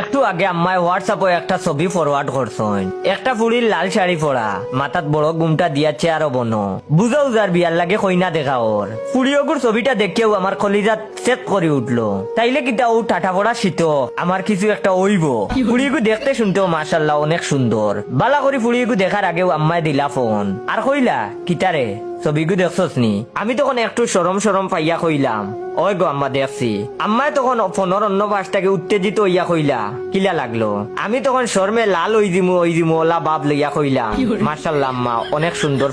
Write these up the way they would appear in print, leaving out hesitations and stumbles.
একটু আগে আম্মায় হোয়াটসঅ্যাপে একটা ছবি ফরওয়ার্ড করছেন, একটা ফুড়ির লাল শাড়ি পরা, মাথাত বড় গুমটা দিয়াছে আরো বনো, বুঝাও যার বিয়ার লাগে কইনা দেখা ওর। ফুড়িওগুর ছবিটা দেখেও আমার কলিজাত চেক করে উঠলো, তাইলে কিতা ও টাটা পড়া শীত আমার কিছু একটা ওইব। ফুড়িগু দেখতে শুনতেও মাশাল্লাহ অনেক সুন্দর। বালা করি ফুড়িগু দেখার আগেও আম্মায় দিলা ফোন আর কইলা কিতারে ছবিগু দেখছস নি? আমি তখন একটু সরম সরম পাইয়া কইলাম ওই গো আম্মা দেখছি। আম্মায় তখন ফোনের অন্য পাশটাকে উত্তেজিত হইয়া কইলা কিলা লাগলো? আমি তখন শর্মে লাল ওই দিমু ওলা বাপ লইয়া কইলাম মাশাল্লাহ আম্মা অনেক সুন্দর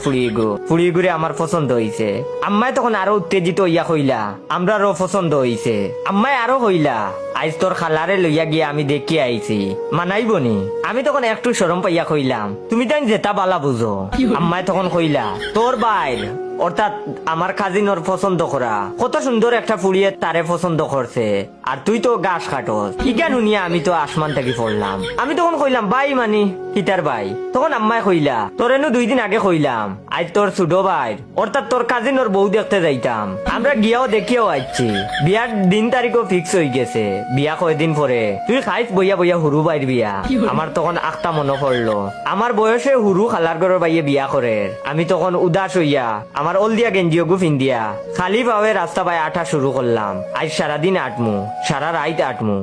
ফুড়িগুরে আমার পছন্দ হইছে। আম্মায় তখন আরো উত্তেজিত হইয়া কইলা আমরারও পছন্দ হইছে। আম্মায় আরো কইলা আজ তোর খালারে লইয়া গিয়ে আমি দেখি আইছি, মানাইবনি? আমি তখন একটু শরম পাইয়া কইলাম তুমি তাই যেটা বালা বুঝো। আম্মায় তখন কইলা তোর বাইর অর্থাৎ আমার কাজিনর পছন্দ করা কত সুন্দর একটা ফুড়িয়ে তারে পছন্দ করছে, আর তুই তো গাছ কাটস। ইজ্ঞান শুনিয়া আমি তো আসমান থেকে পড়লাম। আমি তখন কইলাম ভাই মানি কিতার ভাই? তখন আম্মায় কইলা তোর এনু 2 দিন আগে কইলাম আজ তোর সুডো ভাই অর্থাৎ তোর কাজিনর বউ দেখতে যাইতাম। আমরা গিয়াও দেখিয়াও আইছি, বিয়ার দিন তারিখও ফিক্স হয়ে গেছে। বিয়া কয়দিন পরে তুই খাইস বইয়া বইয়া হুরু বাইর বিয়া। আমার তখন আখটা মনে পড়লো আমার বয়সে হুরু খালার ঘরের বাইয়ে বিয়া করে। আমি তখন উদাস হইয়া আমার অলদিয়া গেঞ্জিও গুফিন দিয়া খালি ভাবে রাস্তা পায়ে আঠা শুরু করলাম। আজ সারাদিন আটমু, সারা রাইত আটমু।